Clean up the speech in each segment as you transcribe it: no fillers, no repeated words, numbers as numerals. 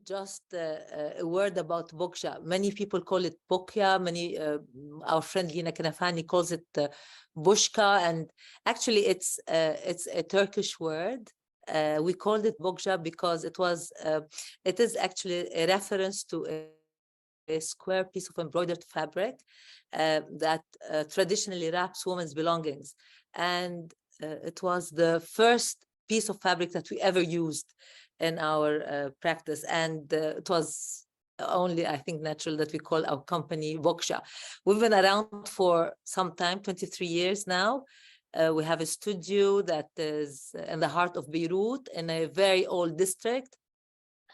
Just a word about Bokja. Many people call it Bokja. Our friend Lina Kanafani calls it Bushka, and actually it's a Turkish word. We called it Bokja because it is actually a reference to a square piece of embroidered fabric that traditionally wraps women's belongings, and it was the first piece of fabric that we ever used in our practice, and it was only, I think, natural that we call our company Bokja. We've been around for some time, 23 years now. We have a studio that is in the heart of Beirut in a very old district.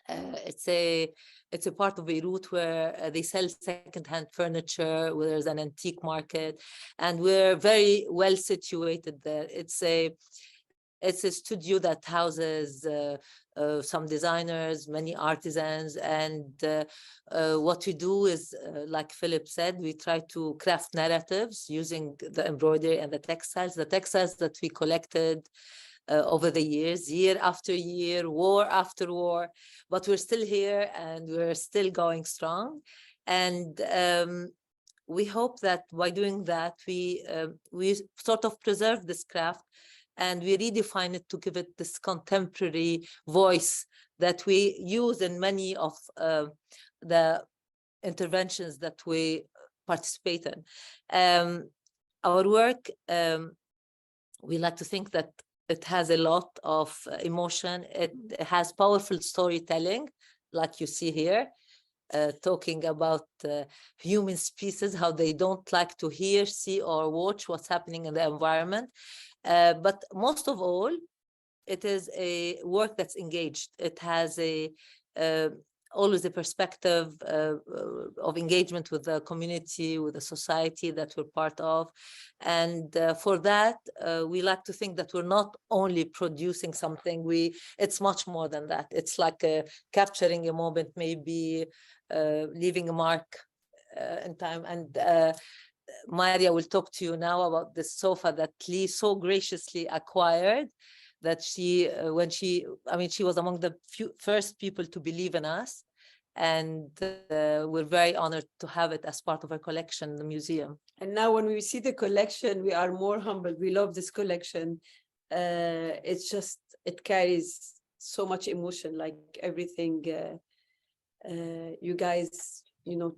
It's a part of Beirut where they sell secondhand furniture, where there's an antique market, and we're very well situated there. It's a studio that houses some designers, many artisans, and what we do is, like Philip said, we try to craft narratives using the embroidery and the textiles that we collected over the years, year after year, war after war, but we're still here and we're still going strong. And we hope that by doing that, we sort of preserve this craft and we redefine it to give it this contemporary voice that we use in many of the interventions that we participate in. Our work, we like to think that it has a lot of emotion. It has powerful storytelling, like you see here, talking about human species, how they don't like to hear, see, or watch what's happening in the environment. But most of all, it is a work that's engaged. It has always a perspective of engagement with the community, with the society that we're part of. And for that, we like to think that we're not only producing something, it's much more than that. It's like capturing a moment, maybe leaving a mark in time. And Maria will talk to you now about this sofa that Lee so graciously acquired, that she was among the first people to believe in us. And we're very honored to have it as part of our collection in the museum. And now when we see the collection, we are more humbled. We love this collection. It carries so much emotion, like everything you guys,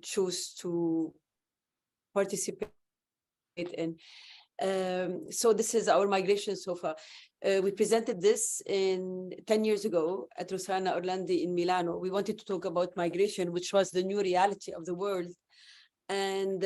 choose to participate in. So this is our migration sofa. We presented this 10 years ago at Rossana Orlandi in Milano. We wanted to talk about migration, which was the new reality of the world. And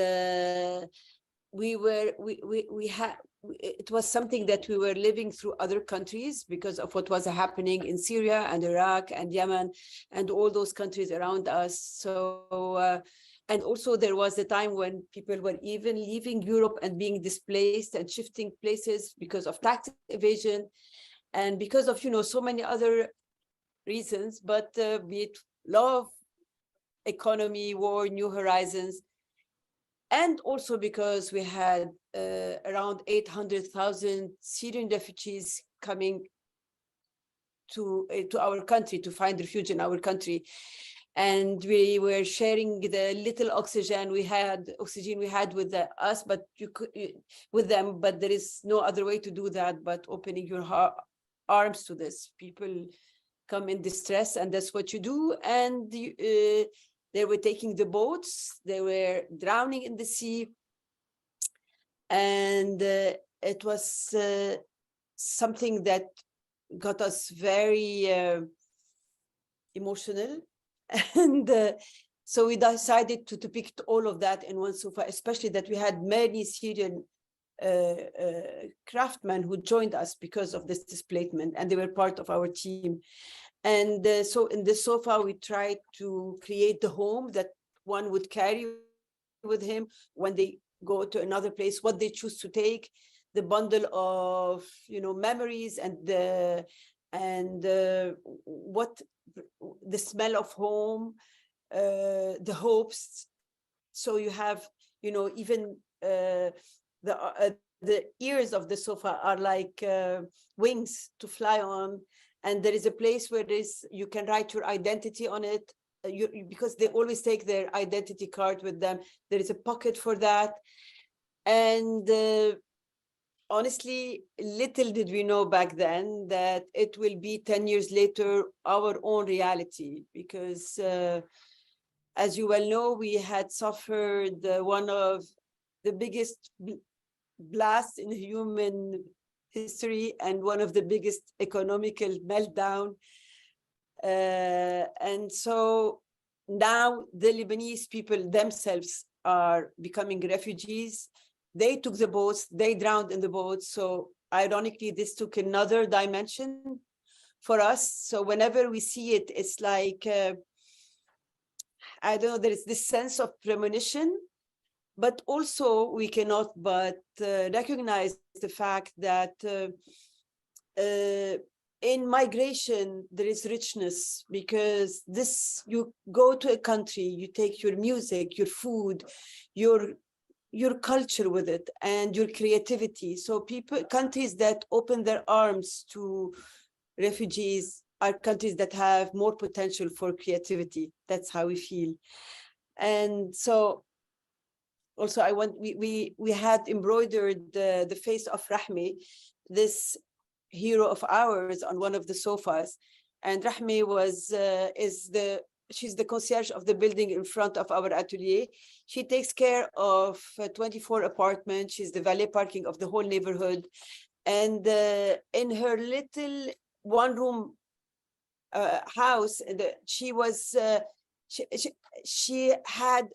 it was something that we were living through other countries because of what was happening in Syria and Iraq and Yemen and all those countries around us. So and also there was a time when people were even leaving Europe and being displaced and shifting places because of tax evasion and because of, so many other reasons, but be it love, economy, war, new horizons. And also because we had around 800,000 Syrian refugees coming to our country to find refuge in our country. And we were sharing the little oxygen we had with us, but with them. But there is no other way to do that but opening your arms to this. People come in distress, and that's what you do. And they were taking the boats. They were drowning in the sea, and it was something that got us very emotional. And so we decided to depict all of that in one sofa, especially that we had many Syrian craftsmen who joined us because of this displacement, and they were part of our team. And so in this sofa, we tried to create the home that one would carry with him when they go to another place, what they choose to take, the bundle of memories, and what the smell of home, the hopes. So you have, even the ears of the sofa are like wings to fly on, and there is a place where you can write your identity on it, because they always take their identity card with them. There is a pocket for that. And honestly, little did we know back then that it will be 10 years later our own reality, because as you well know, we had suffered one of the biggest blasts in human history and one of the biggest economical meltdown. And so now the Lebanese people themselves are becoming refugees. They took the boats, they drowned in the boats. So ironically, this took another dimension for us. So whenever we see it, it's like, I don't know, there is this sense of premonition, but also we cannot but recognize the fact that in migration, there is richness, because you go to a country, you take your music, your food, your culture with it, and your creativity. So countries that open their arms to refugees are countries that have more potential for creativity. That's how we feel. And so also we had embroidered the face of Rahmi, this hero of ours, on one of the sofas. And Rahmi she's the concierge of the building in front of our atelier. She takes care of 24 apartments. She's the valet parking of the whole neighborhood. And in her little one-room house, she had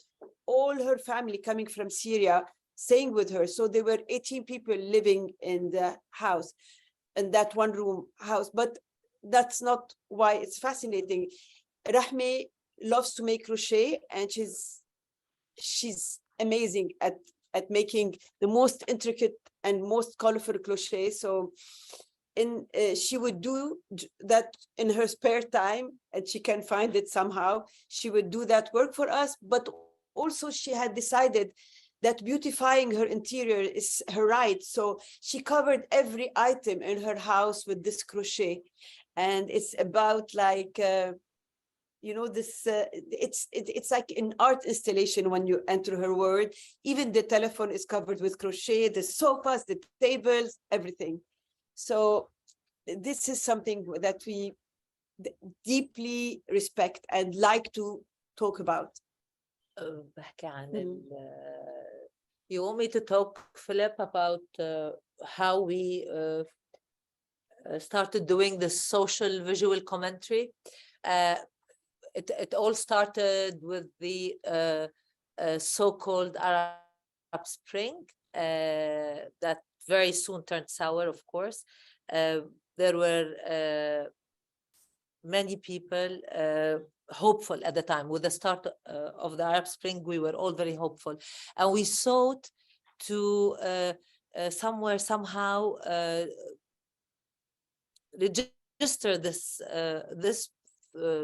all her family coming from Syria staying with her. So there were 18 people living in the house, in that one room house. But that's not why it's fascinating. Rahmi loves to make crochet, and she's amazing at making the most intricate and most colorful crochet. So she would do that in her spare time, and she can find it somehow. She would do that work for us, but also she had decided that beautifying her interior is her right. So she covered every item in her house with this crochet. And it's about like, this, it's like an art installation when you enter her world. Even the telephone is covered with crochet, the sofas, the tables, everything. So this is something that we deeply respect and like to talk about. بحكي عن you want me to talk, Philip, about how we started doing the social visual commentary? It all started with the so-called Arab Spring that very soon turned sour, of course. There were many people hopeful at the time. With the start of the Arab Spring, we were all very hopeful. And we sought to somehow register this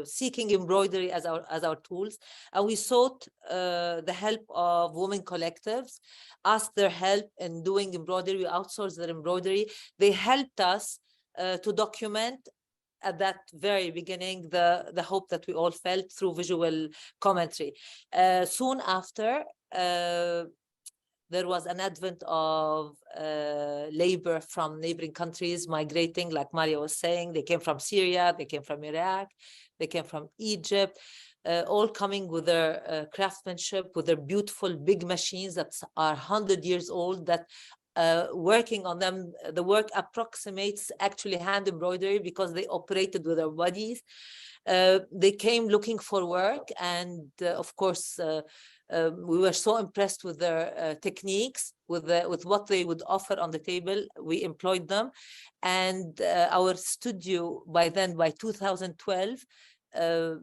seeking embroidery as our tools. And we sought the help of women collectives, asked their help in doing embroidery. We outsourced their embroidery. They helped us to document at that very beginning the hope that we all felt through visual commentary. Soon after, there was an advent of labor from neighboring countries migrating, like Maria was saying. They came from Syria, they came from Iraq, they came from Egypt, all coming with their craftsmanship, with their beautiful big machines that are 100 years old, that working on them, the work approximates actually hand embroidery because they operated with their bodies. They came looking for work, and of course, we were so impressed with their techniques, with what they would offer on the table. We employed them, and our studio by 2012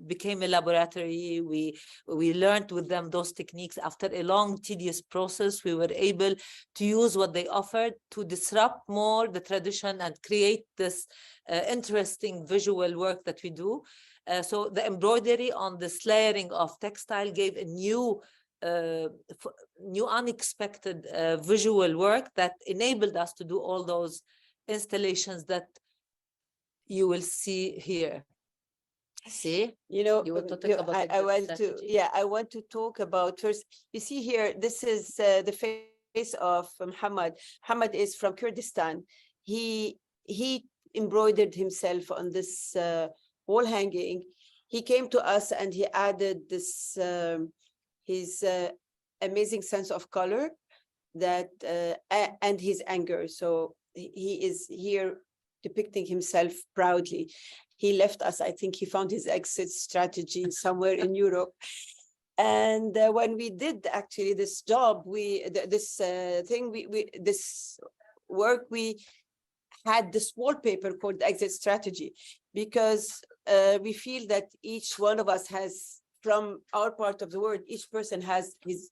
became a laboratory. We learned with them those techniques. After a long, tedious process, we were able to use what they offered to disrupt more the tradition and create this interesting visual work that we do. So the embroidery on this layering of textile gave a new unexpected visual work that enabled us to do all those installations that you will see here. See, you know, you were talking about I exit want to, strategy. yeah, I want to talk about first. You see here, this is the face of Muhammad. Muhammad is from Kurdistan. He embroidered himself on this wall hanging. He came to us and he added this his amazing sense of color that and his anger. So he is here depicting himself proudly. He left us, I think he found his exit strategy somewhere in Europe. And when we did actually this job, this work, we had this wallpaper called exit strategy, because we feel that each one of us has, from our part of the world, each person has his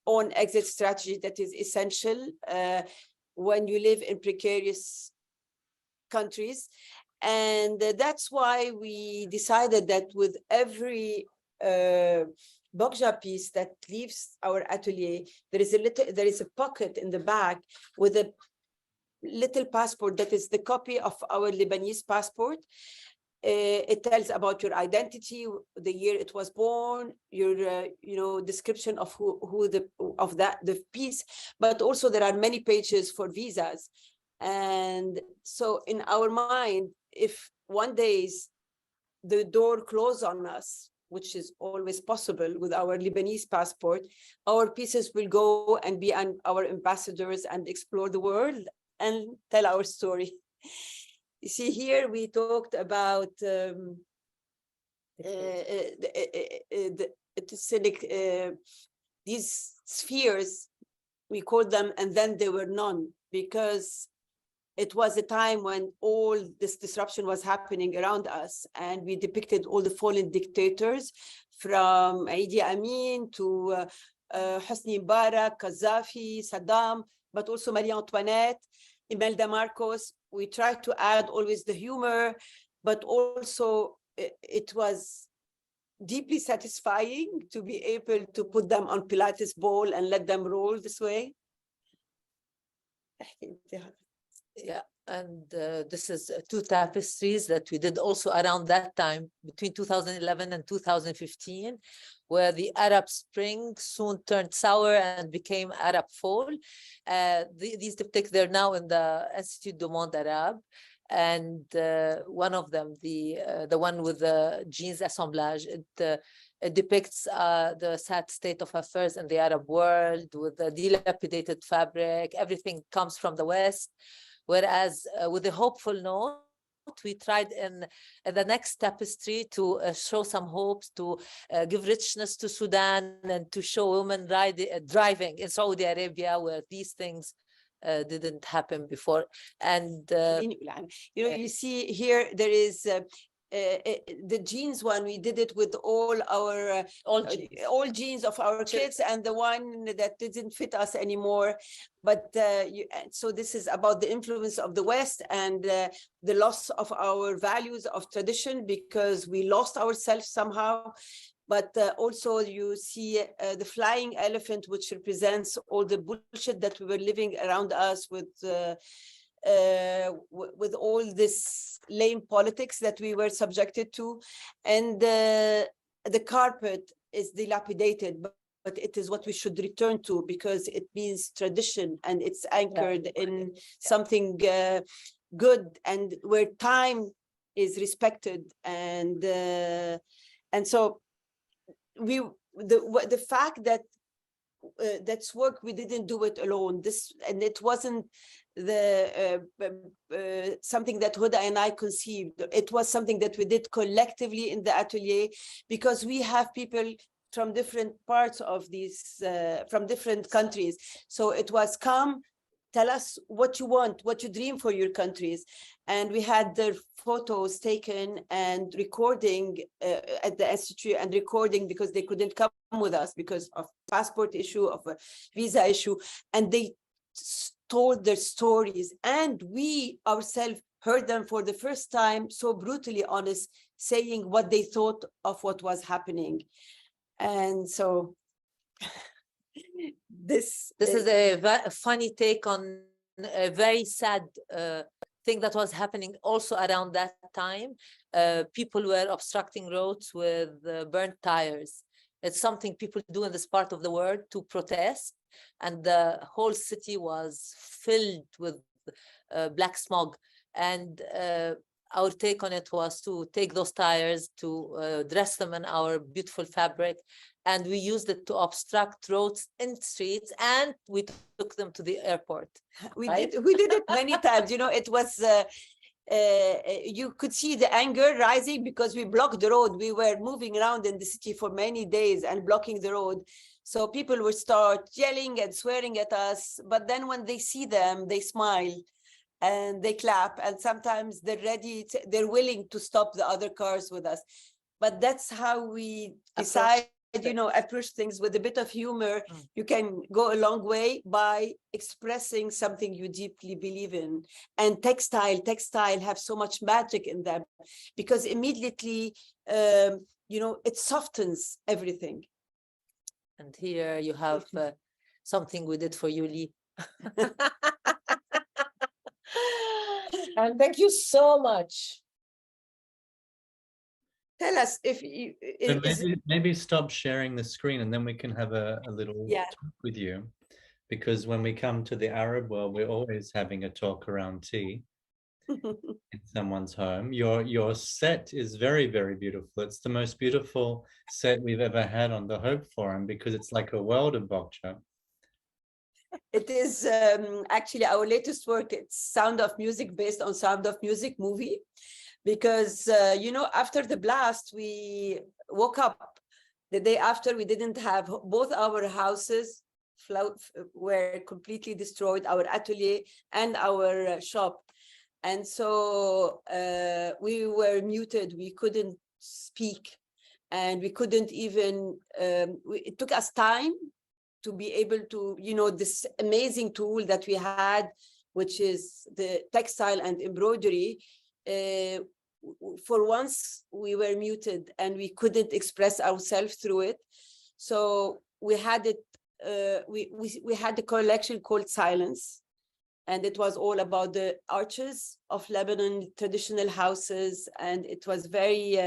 own exit strategy that is essential when you live in precarious countries. And that's why we decided that with every Bokja piece that leaves our atelier, there is a pocket in the back with a little passport that is the copy of our Lebanese passport. It tells about your identity, the year it was born, your description of the piece, but also there are many pages for visas. And so in our mind, if one day the door closes on us, which is always possible with our Lebanese passport, our pieces will go and be our ambassadors and explore the world and tell our story. You see, here we talked about these spheres, we called them, and then they were none, because it was a time when all this disruption was happening around us, and we depicted all the fallen dictators from Idi Amin to Hosni Mubarak, Gaddafi, Saddam, but also Marie Antoinette, Imelda Marcos. We tried to add always the humor, but also it was deeply satisfying to be able to put them on Pilates ball and let them roll this way. Yeah, and this is two tapestries that we did also around that time, between 2011 and 2015, where the Arab Spring soon turned sour and became Arab Fall. These depict, they're now in the Institut du Monde Arabe. And one of them, the one with the jeans assemblage, it depicts the sad state of affairs in the Arab world with the dilapidated fabric. Everything comes from the West. Whereas with a hopeful note, we tried in the next tapestry to show some hopes, to give richness to Sudan, and to show women driving in Saudi Arabia, where these things didn't happen before. And you see here there is the jeans one. We did it with all our all jeans of our kids, and the one that didn't fit us anymore. But so this is about the influence of the West and the loss of our values of tradition, because we lost ourselves somehow. But also you see the flying elephant, which represents all the bullshit that we were living around us with all this lame politics that we were subjected to. And the carpet is dilapidated, but it is what we should return to, because it means tradition and it's anchored in something good, and where time is respected. And so the fact that that's work, we didn't do it alone. And it wasn't something that Huda and I conceived. It was something that we did collectively in the atelier, because we have people from different parts of these, from different countries. So it was, come, tell us what you want, what you dream for your countries. And we had their photos taken and recording at the institute, and recording because they couldn't come with us because of passport issue, of a visa issue. And they told their stories, and we ourselves heard them for the first time, so brutally honest, saying what they thought of what was happening. And so this is a funny take on a very sad thing that was happening also around that time. People were obstructing roads with burnt tires. It's something people do in this part of the world to protest, and the whole city was filled with black smog. And our take on it was to take those tires, to dress them in our beautiful fabric, and we used it to obstruct roads in streets, and we took them to the airport. We right? did it many times. You know, it was you could see the anger rising because we blocked the road. We were moving around in the city for many days and blocking the road. So people would start yelling and swearing at us. But then when they see them, they smile and they clap. And sometimes they're willing to stop the other cars with us. But that's how we decide, you know, approach things with a bit of humor. You can go a long way by expressing something you deeply believe in. And textile have so much magic in them, because immediately, you know, it softens everything. And here you have something we did for you, Lee. And thank you so much. Tell us if you... So maybe stop sharing the screen, and then we can have a little talk with you. Because when we come to the Arab world, we're always having a talk around tea in someone's home. Your set is very, very beautiful. It's the most beautiful set we've ever had on the Hope Forum, because it's like a world of Bokja. It is actually our latest work. It's Sound of Music, based on Sound of Music movie. Because, you know, after the blast, we woke up the day after. We didn't have, both our houses were completely destroyed, our atelier and our shop. And so we were muted. We couldn't speak, and we couldn't even, it took us time to be able to, you know, this amazing tool that we had, which is the textile and embroidery. For once we were muted and we couldn't express ourselves through it. So we had it, we had a collection called Silence, and it was all about the arches of Lebanon, traditional houses, and it was very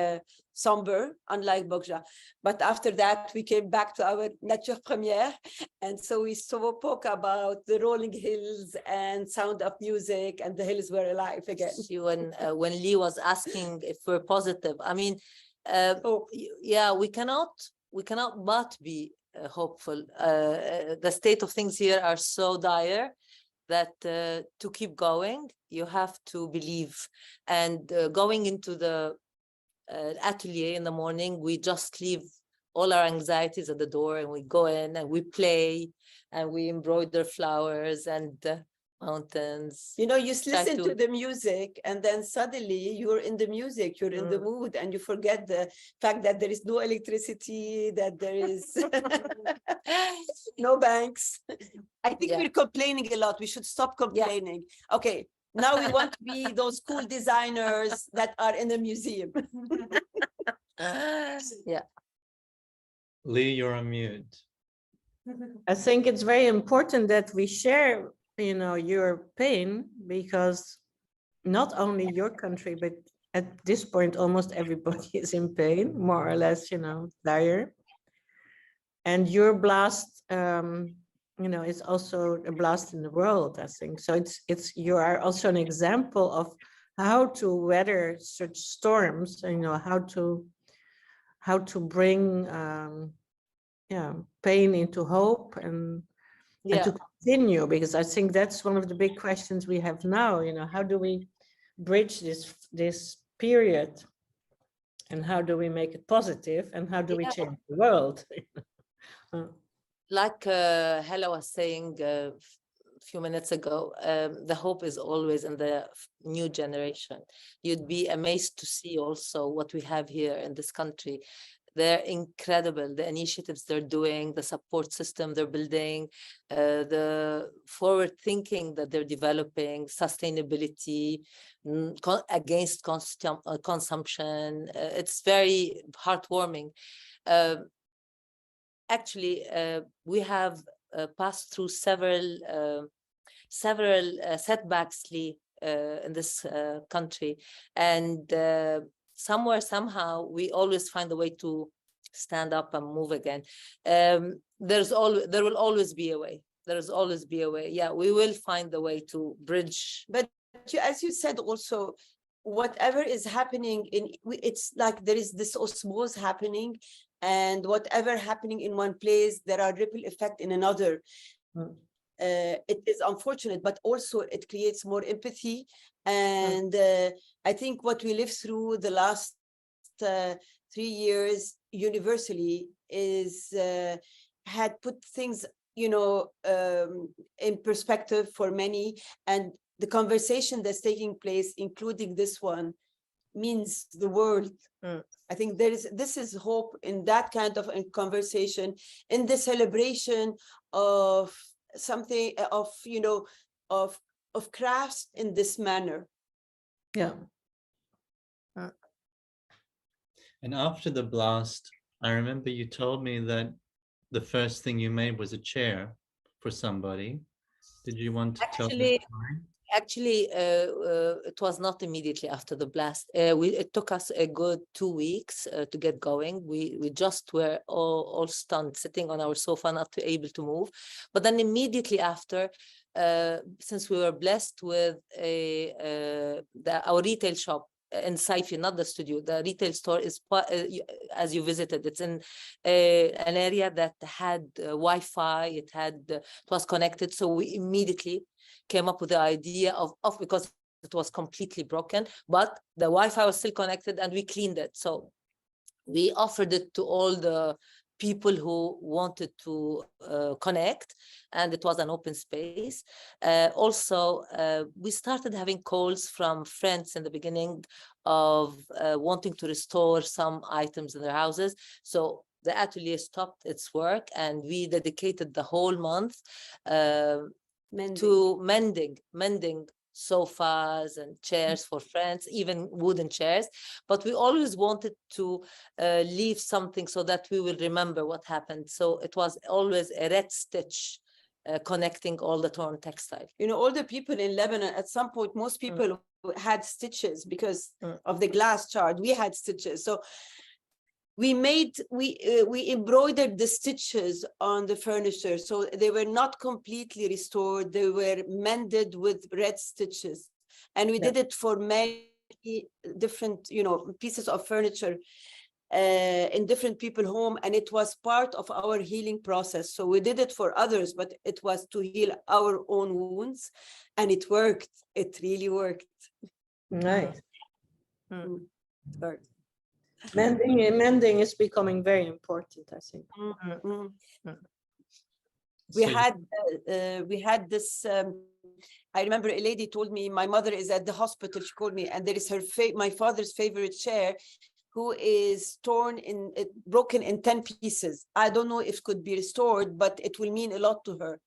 somber, unlike Bokja. But after that, we came back to our nature première, and so we spoke about the rolling hills and Sound of Music, and the hills were alive again. When Lee was asking if we're positive, I mean, yeah, we cannot but be hopeful. The state of things here are so dire that to keep going, you have to believe. And going into the atelier in the morning, we just leave all our anxieties at the door, and we go in and we play and we embroider flowers and mountains. You know, you listen to the music, and then suddenly you're in the music, you're in the mood, and you forget the fact that there is no electricity, that there is no banks. I think we're complaining a lot. We should stop complaining. Okay, now we want to be those cool designers that are in a museum. Yeah. Lee, you're on mute. I think it's very important that we share, you know, your pain, because not only your country, but at this point, almost everybody is in pain, more or less, you know, dire. And your blast, you know, is also a blast in the world, I think. So you are also an example of how to weather such storms, you know, how to bring pain into hope and to continue, because I think that's one of the big questions we have now. You know, how do we bridge this period, and how do we make it positive, and how do we change the world? Like Hela was saying a few minutes ago, the hope is always in the new generation. You'd be amazed to see also what we have here in this country. They're incredible, the initiatives they're doing, the support system they're building, the forward thinking that they're developing, sustainability, against consumption. It's very heartwarming. Actually, we have passed through several setbacks, Lee, in this country, and somehow we always find a way to stand up and move again. There will always be a way. There will always be a way. Yeah, we will find the way to bridge. But as you said also, whatever is happening it's like there is this osmosis happening, and whatever happening in one place, there are ripple effect in another. It is unfortunate, but also it creates more empathy. And I think what we lived through the last 3 years universally is had put things, you know, in perspective for many, and the conversation that's taking place, including this one, means the world. I think this is hope in that kind of a conversation, in the celebration of something, of, you know, of crafts in this manner. Yeah. And after the blast, I remember you told me that the first thing you made was a chair for somebody. Did you want to tell me? Actually, it was not immediately after the blast. It took us a good 2 weeks to get going. We just were all stunned, sitting on our sofa, not able to move. But then immediately after, since we were blessed with our retail shop in Saifi, not the studio, the retail store is, as you visited, it's in an area that had Wi-Fi. It was connected, so we immediately came up with the idea of because it was completely broken, but the Wi-Fi was still connected, and we cleaned it. So we offered it to all the people who wanted to connect, and it was an open space. Also, we started having calls from friends in the beginning of wanting to restore some items in their houses. So the atelier stopped its work, and we dedicated the whole month to mending sofas and chairs for friends, even wooden chairs. But we always wanted to leave something so that we will remember what happened. So it was always a red stitch connecting all the torn textile. You know, all the people in Lebanon, at some point, most people had stitches because of the glass charge. We had stitches. So we embroidered the stitches on the furniture, so they were not completely restored. They were mended with red stitches, and we did it for many different, you know, pieces of furniture in different people's home, and it was part of our healing process. So we did it for others, but it was to heal our own wounds, and it worked. It really worked. It Nice. worked. Mending is becoming very important, I think. We had this. I remember a lady told me, my mother is at the hospital. She called me, and there is my father's favorite chair, who is broken in 10 pieces. I don't know if it could be restored, but it will mean a lot to her.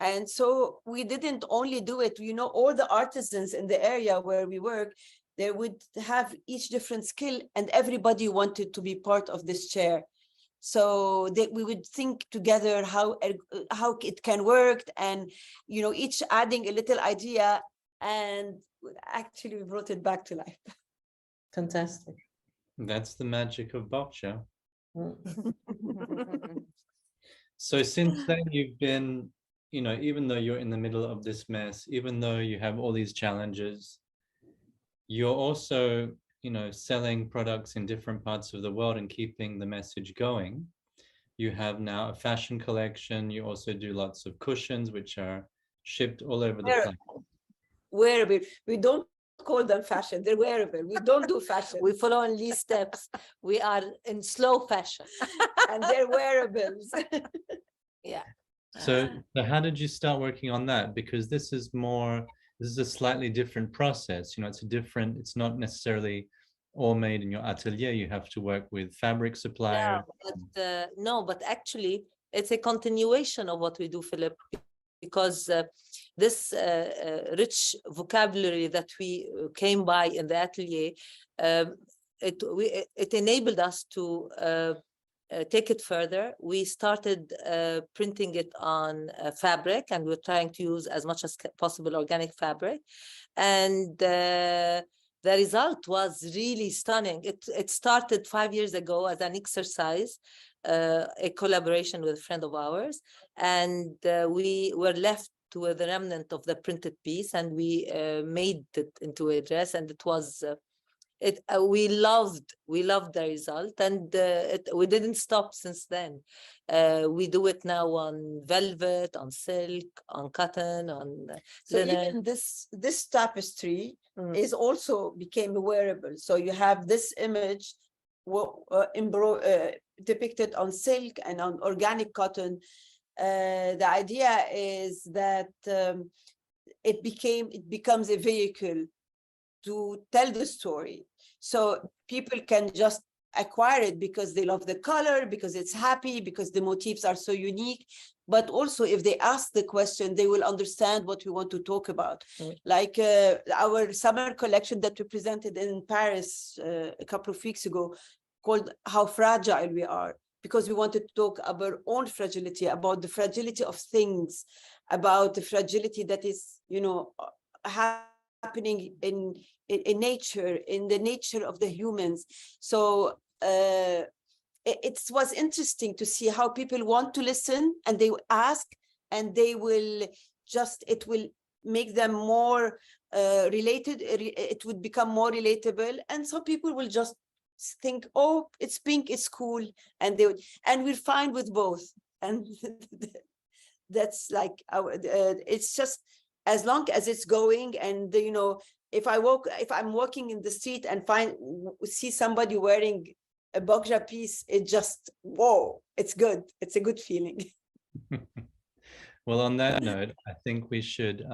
And so we didn't only do it. You know, all the artisans in the area where we work, they would have each different skill, and everybody wanted to be part of this chair. So we would think together how it can work, and, you know, each adding a little idea, and actually we brought it back to life. Fantastic. That's the magic of Bokja. So since then you've been, you know, even though you're in the middle of this mess, even though you have all these challenges, you're also, you know, selling products in different parts of the world and keeping the message going. You have now a fashion collection. You also do lots of cushions, which are shipped all over the planet. Wearable. We don't call them fashion. They're wearable. We don't do fashion. We follow only steps. We are in slow fashion. And they're wearables. Yeah. So how did you start working on that? Because this is a slightly different process. You know, it's not necessarily all made in your atelier. You have to work with fabric suppliers. But actually it's a continuation of what we do, Philip, because this rich vocabulary that we came by in the atelier, it enabled us to take it further. We started printing it on fabric, and we're trying to use as much as possible organic fabric. And the result was really stunning. It started 5 years ago as an exercise, a collaboration with a friend of ours, and we were left with the remnant of the printed piece, and we made it into a dress, and it was we loved the result, and we didn't stop since then. We do it now on velvet, on silk, on cotton, on So linen. even this tapestry is also became wearable. So you have this image depicted on silk and on organic cotton. The idea is that it becomes a vehicle to tell the story. So people can just acquire it because they love the color, because it's happy, because the motifs are so unique. But also, if they ask the question, they will understand what we want to talk about. Like our summer collection that we presented in Paris a couple of weeks ago, called How Fragile We Are, because we wanted to talk about our own fragility, about the fragility of things, about the fragility that is, you know, happening in nature, in the nature of the humans. So it was interesting to see how people want to listen, and they ask, and they will just, it will make them more related. It would become more relatable, and some people will just think, oh, it's pink, it's cool, and they would, and we're fine with both. And that's like our it's just, as long as it's going, and you know, if I'm walking in the street and see somebody wearing a Bokja piece, it just, whoa, it's good. It's a good feeling. Well, on that note, I think we should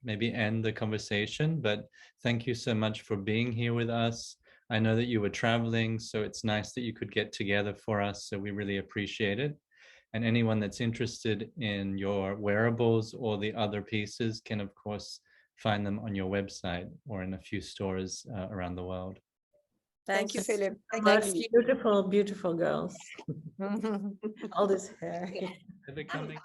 maybe end the conversation, but thank you so much for being here with us. I know that you were traveling, so it's nice that you could get together for us, so we really appreciate it. And anyone that's interested in your wearables or the other pieces can, of course, find them on your website or in a few stores around the world. Thank you, Philip. Thank you. Beautiful, beautiful girls. All this hair. Are they coming?